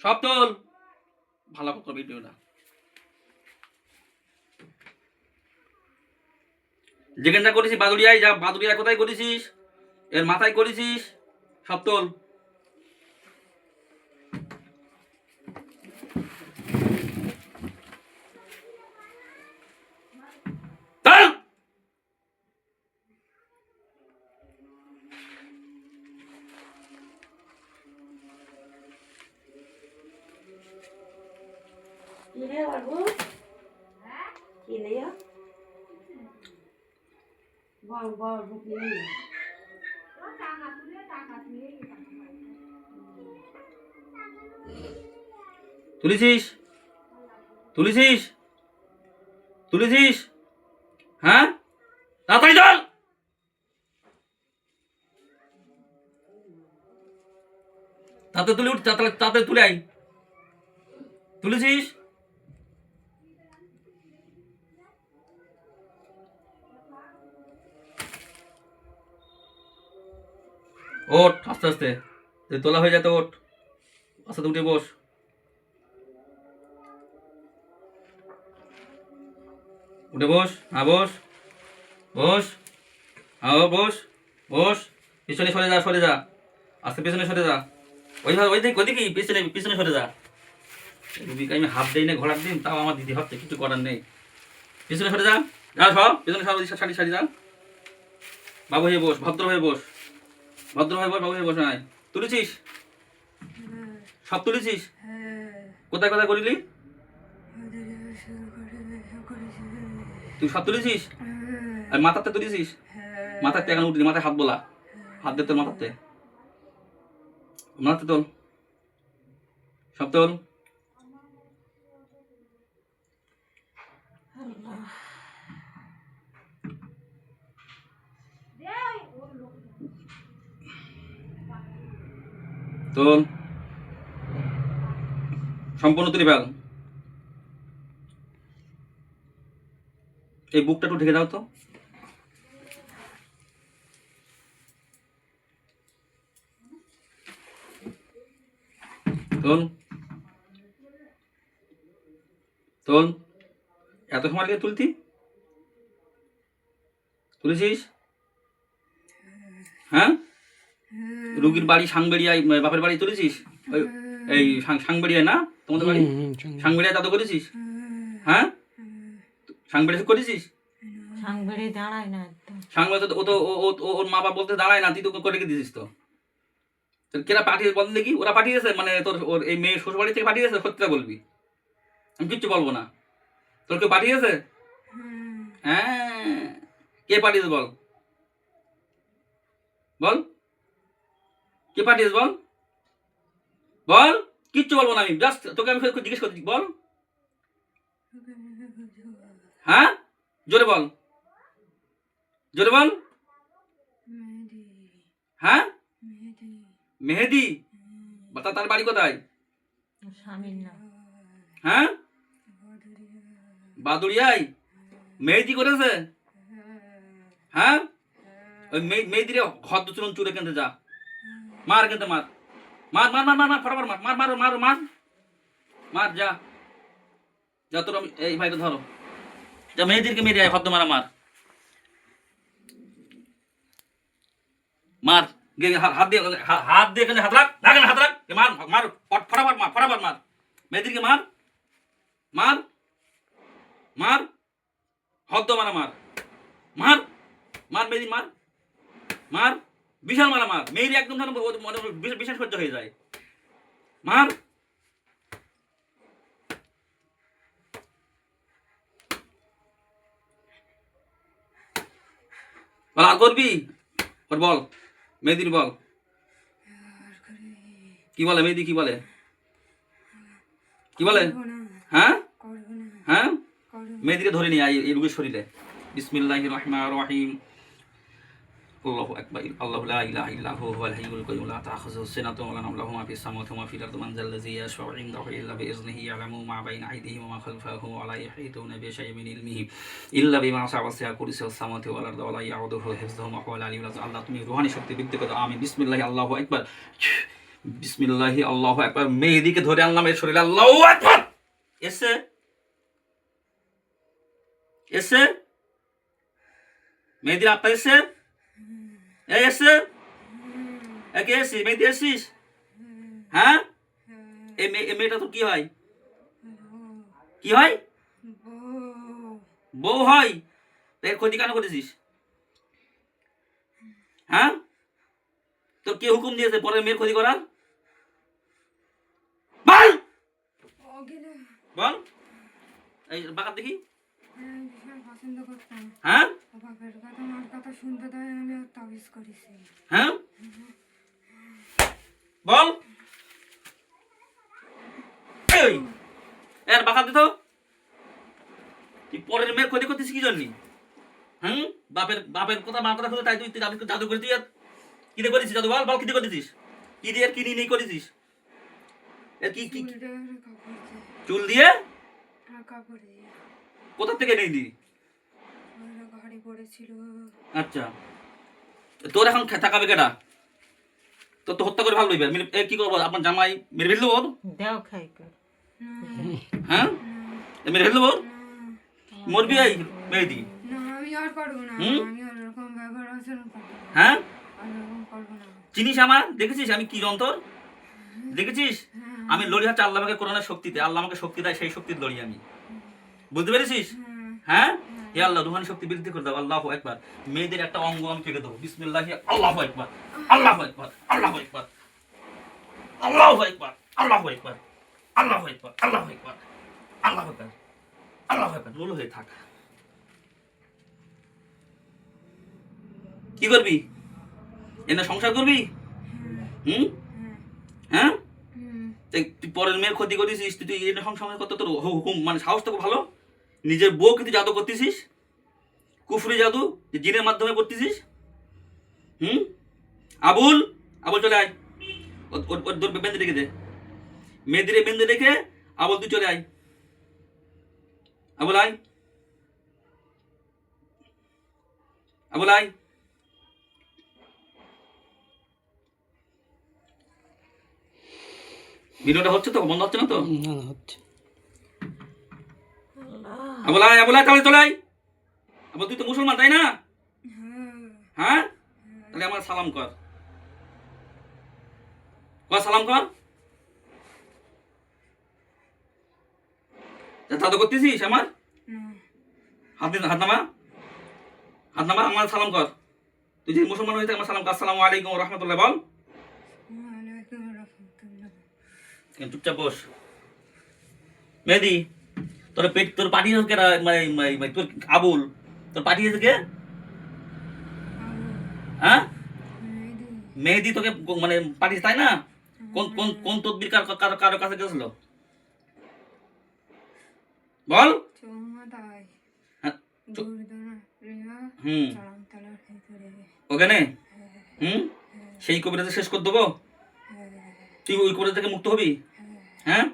সব তোল, ভালো করতো ভিডিওটা। যেখানটা করেছিস বাদুড়িয়ায়, যা বাদুড়িয়া কোথায় করেছিস, এর মাথায় করেছিস, সব তোল। তুলেছিস তুলেছিস তুলেছিস, হ্যাঁ তাড়াতাড়ি চল। তাড়াতাড়ি তুলে উঠ, তাড়াতাড়ি তুলে আই। তুলেছিস? ওঠ আস্তে আস্তে, তোলা হয়ে যেত, ওঠ আস্তে উঠে বস। উঠে বস, হ্যাঁ বস, বস, হ্যাঁ বস, বস। পিছনে সরে যা, সরে যা, আস্তে পিছনে সরে যা। ওইভাবে ওইদিকে পিছনে পিছনে সরে যা। রুবিকে আমি হাফ দিই না, ঘোড়ার দিন, তাও আমার দিদি হচ্ছে, কিছু করার নেই। পিছনে সরে যা, যা সব পিছনে সব, সারি সারি যা। বাবু হয়ে বস, ভদ্র হয়ে বস, ভদ্র হয়ে বস, বাবু হয়ে বস। নাই তুলেছিস? সব তুলেছিস? কোথায় কোথায় করিলি তুই? সব তুলেছিস? আর মাথাতে তুলেছিস? মাথাতে এখন উঠলি, মাথায় হাত বলা, হাত দে তোর মাথাতে, মাথাতে তোল, সব তোল। তোল, সম্পূর্ণ তুলে ফেল। এই বুকটা একটু ঢেকে দাও তো। তোল, তোল। এত সময় লেগে তুলতি? তুলেছিস? হ্যাঁ, রুগীর বাড়ি সাংবেড়িয়ায়, বাপের বাড়ি তুলেছিস? এই সাংবেড়িয়ায় না তোমাদের বাড়ি? সাংবেড়িয়ায় দাদু করেছিস? হ্যাঁ, সাংবেড়িয়া করেছিস? সাংবেড়ি দাঁড়ায় না, সাংবেড়িয়া তো ওর মা বাবা বলতে দাঁড়ায় না, তুই তো করে রেখে দিয়েছিস। তো কেরা পাঠিয়ে বল দেখি, ওরা পাঠিয়েছে মানে তোর ওর এই মেয়ে শ্বশুর বাড়ি থেকে পাঠিয়েছে? সত্যিটা বলবি, আমি কিচ্ছু বলবো না। তোর কেউ পাঠিয়েছে? হ্যাঁ, কে পাঠিয়েছে বল, বল কে পাঠিয়েছে বল, বল। কিচ্ছু বলবো না আমি, জাস্ট তোকে আমি জিজ্ঞেস করছি, বল। হ্যাঁ, জোরে বল, জোরে বল। হ্যাঁ, মেহেদি। তার বাড়ি কোথায়? স্বামীর নাম। হ্যাঁ, বাদুড়িয়ায়। মেহেদি করেছে? হ্যাঁ, ওই মেহেদিরে ঘর দুচুরন চুরে কিনতে যা, মার কিনতে, মার মার মার মার মার মার ফটাফট মার মার মার মার মার মার, যা যা তোর। এই ভাইটা ধরো, যা মেহেদিরকে মেরে আয়, হদ্দ মারা মার, মার। হাত দিয়ে, হাত দিয়ে এখানে হাত রাখ, এখানে হাত রাখ, মার মার ফটাফট মার, ফটাফট মার মেহেদিরকে, মার মার মার, হদ্দ মারা মার, মার মার মেহেদির মার, মার বিশাল মারা মার। মেহেদি একদম বিশাল সহ্য হয়ে যায়, মার। বল আর করবি? ওর বল, মেহেদির বল, কি বলে মেহেদি, কি বলে, কি বলে? হ্যাঁ, হ্যাঁ, মেহেদিকে ধরে নিয়ে আয় এই রোগীর শরীরে। বিসমিল্লাহির রহমানির রহিম। আল্লাহু আকবার। আল্লাহু লা ইলাহা ইল্লা হুয়াল হাইয়ুল কাইয়্যুম লা তাখুযুহু সিনাতুন ওয়া লা নাওম লাহু মা ফিস সামাওয়াতি ওয়া মা ফিল আরদি মান যাল্লাযী ইয়াশফা'উ ইনদাহু ইল্লা বিইযনিহি ইয়া'লামু মা বাইনা আইদিহিম ওয়া মা খালফাহুম ওয়া লা ইউহীতুনা বিশাইইন মিন ইলমিহি ইল্লা বিমা শা'a ওয়াসি'a কুরসিয়ুহু সামাওয়াতি ওয়াল আরদি ওয়া লা ইয়াউদুহু হিফযুহুমা ওয়া হুয়াল আলিয়্যুল আযীম। আল্লাহ তুমি রূহানি শক্তি বৃদ্ধি করো, আমিন। বিসমিল্লাহি, আল্লাহু আকবার। বিসমিল্লাহি আল্লাহু আকবার। মেহেদিকে ধরে আনলাম এর শরীরে, আল্লাহু আকবার। এসে এসে মেহেদির আত্মা এসে, এই এসে, একে এসি মেহেদি এসিস? হ্যাঁ, এই মেয়েটা তো কি হয়? কি হয়? বউ হয়। এর ক্ষতি কেন করেছিস? হ্যাঁ, তো কে হুকুম দিয়েছে পরের মেয়ের ক্ষতি করার? বল বল, এই বাকাত দেখি। পছন্দ করতাম, হ্যাঁ বাপের কথা মার কথা শুনতে দেয়, আমি ওর তাবিজ করেছি। হ্যাঁ, বল। এই এর বাকাত দিত, তুই পরের মেয়ের ক্ষতি করতিস কি জন্য? হুম, বাপের বাপের কথা মার কথা শুনে তাই তুই জাদু করে, তুই কি দিয়ে করেছিস জাদু? বল বল, কি দিয়ে করেছিস? কি দিয়ে কি নিয়ে করেছিস? এর কি কি চুলটা আর কাপড় দিয়ে, চুল দিয়ে? আর কাপড় দিয়ে কোথা থেকে নেই দি? ওরা ঘাড়ি পড়েছিল। আচ্ছা, তোর এখন থাকাবে কেটা? তোর তো হত্যা করে ভালো লইবে। কি করবো? আপনার জামাই মেরে ফেললো ওর? দেও খাই কর। হ্যাঁ, মেরে ফেললো ওর? মরবি এই মেহেদি? না, আমি আর পারবো না, হুম? আমি ওরকম ব্যবহার আচরণ করবো না, হ্যাঁ, আর ওরকম করবো না। চিনিস আমার? দেখেছিস আমি কি যন্তর? দেখেছিস? আমি লড়ি হচ্ছে আল্লাহ আমাকে কোরআনের শক্তিতে। আল্লাহ আমাকে শক্তি দেয়, সেই শক্তির লড়ি আমি। বুঝতে পেরেছিস? হ্যাঁ, হে আল্লাহ রুহানি শক্তি বৃদ্ধি করে দাও। আল্লাহু আকবার। মেয়েদের একটা অঙ্গ আমি কেটে দেবো। বিসমিল্লাহি আল্লাহু আকবার, আল্লাহু আকবার, আল্লাহু আকবার, আল্লাহু আকবার, আল্লাহু আকবার, আল্লাহু আকবার, আল্লাহু আকবার, আল্লাহু আকবার, আল্লাহু আকবার। রুল হয়ে থাক। কি করবি? এনে সংসার করবি? হুম, হ্যাঁ, তুই পরের মেয়ের ক্ষতি করেছিস, তুই এনে সংসার কত তোর হুকুম, মানে সাহস তো খুব ভালো। নিজের বউ কিন্তু জাদু করতেছিস, কুফরি জাদু জিনের মাধ্যমে করতেছিস। হুম, আবুল, আবুল চলে আয়। ওর বেঁধে রেখে দে, মেয়েদিরে বেঁধে রেখে আবুল তুই চলে আয়। আবুল আয়, আবুল আয়। ভিডিওটা হচ্ছে তো, বন্ধ হচ্ছে না তো? হচ্ছে। আবুল আয়, আবুল আয়, তাহলে চলে আয়। আবুল তুই তো মুসলমান তাই না? হ্যাঁ, তাহলে আমার সালাম কর, সালাম কর। দাদা করতেছিস আমার? হাত নামা, হাত নামা, আমার সালাম কর। তুই যে মুসলমান হয়ে থাকে আমার সালাম কর। আসসালামু আলাইকুম ওয়া রাহমাতুল্লাহ বল। ওয়ালাইকুম রাহমাতুল্লাহ। চুপচাপ বস। মেহেদি, তোর পেট, তোর পাঠিয়েছে কে? তোর আবুল তোর পাঠিয়েছে কে? হ্যাঁ, মেহেদি তোকে মানে পাঠিয়েছে তাই না? কোন কোন কোন তদবির কারো কাছে গেছিল বল? চৌমাথায় হ্যাঁ, দুর্দনা রিয়া হুম, চালামতলার ভেতরে। ওখানে। হুম, সেই কবিরাজ শেষ করে দেবো? তুই ওই কবিরাজ থেকে মুক্ত হবি? হ্যাঁ,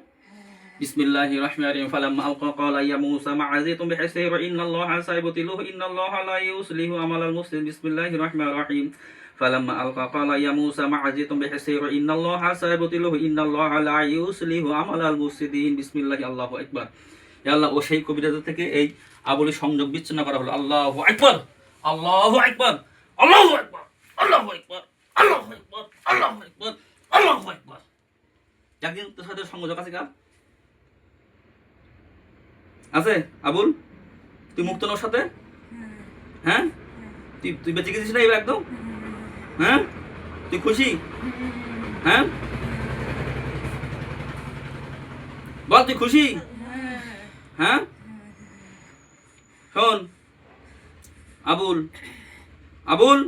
বিসমিল্লাহির রহমানির রহিম। ফালাম্মা আলকা ক্বালা ইয়া মূসা মা আযীতুম বিহিসরিহি ইন্নাল্লাহা সায়ুবতিলুহু ইন্নাল্লাহা লা ইউসলিহু আমালাল মুসলিম। বিসমিল্লাহির রহমানির রহিম। ফালাম্মা আলকা ক্বালা ইয়া মূসা মা আযীতুম বিহিসরিহি ইন্নাল্লাহা সায়ুবতিলুহু ইন্নাল্লাহা লা ইউসলিহু আমালাল মুফসিদিন। বিসমিল্লাহি আল্লাহু আকবার। ইয়া আল্লাহ, ও সেই কবিরাজ থেকে এই আবুলের সংযোগ বিচ্ছিন্ন করা হলো। আল্লাহু আকবার, আল্লাহু আকবার, আল্লাহু আকবার, আল্লাহু আকবার, আল্লাহু আকবার, আল্লাহু আকবার, আল্লাহু আকবার। একদিন তোর সাথে সংযোগ আছে কার? আছে আবুল? তুই মুক্ত না ওর সাথে? হ্যাঁ, তুই তুই বেঁচে গেছিস না এবার একদম? হ্যাঁ, তুই খুশি? হ্যাঁ, বল তুই খুশি? হ্যাঁ, শোন আবুল, আবুল,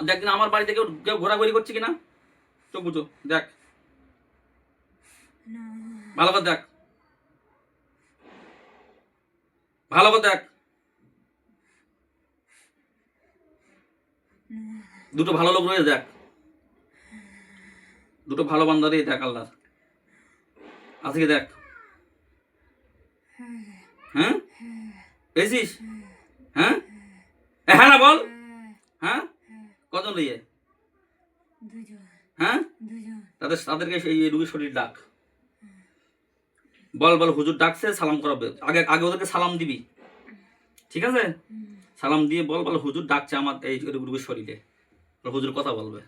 দেখ না আমার বাড়িতে কেউ ঘোরাঘুরি করছে কিনা, চোখ বুঝো দেখ, ভালো করে দেখ, ভালো করে দেখ। দুটো ভালো লোক রয়েছে দেখ, দুটো ভালো বান্দারে দেখ আল্লাহ আছে কি দেখ। হ্যাঁ, পেয়েছিস? হ্যাঁ, হ্যাঁ না বল। হ্যাঁ, কজন রইয়ে? দুজন। হ্যাঁ, দুজন। তাদেরকে এই রুগীর শরীর ডাক, বল বল হুজুর ডাকছে, সালাম করাবে। আগে আগে ওদেরকে সালাম দিবি, ঠিক আছে? সালাম দিয়ে বল বল হুজুর ডাকছে আমার এই রুগীর শরীরে, হুজুর কথা বলবে।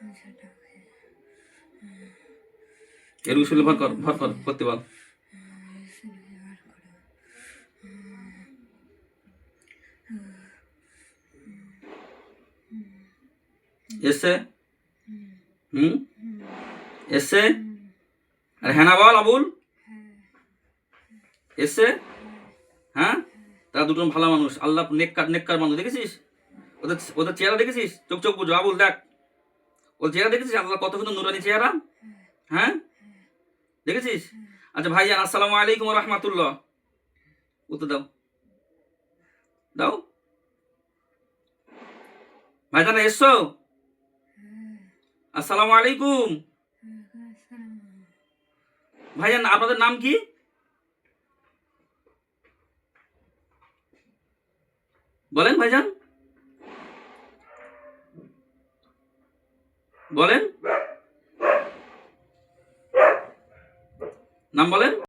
আচ্ছা, ডাকে। এই রুগীর শরীরে ভর কর করতে বল। এসে বার করো। এসে, এসে, আরে হ্যাঁ না বল আবুল, এসে। হ্যাঁ, তারা দুজন ভালো মানুষ, আল্লাহ নেককার নেককার মানুষ, দেখেছিস ওদের ওদের চেহারা দেখেছিস? চোখ চোখ বুঝো আবুল, দেখ ওর চেহারা দেখেছিস? আল্লাহ কত সুন্দর নুরানি চেহারা, হ্যাঁ দেখেছিস? আচ্ছা ভাইজান, আসসালামু আলাইকুম রহমাতুল্লাহ, উত্তর দাও, দাও। ভাইজান এসছো? আসসালামু আলাইকুম। ভাইজান আপনাদের নাম কি? বলেন ভাইজান, বলেন নাম বলেন।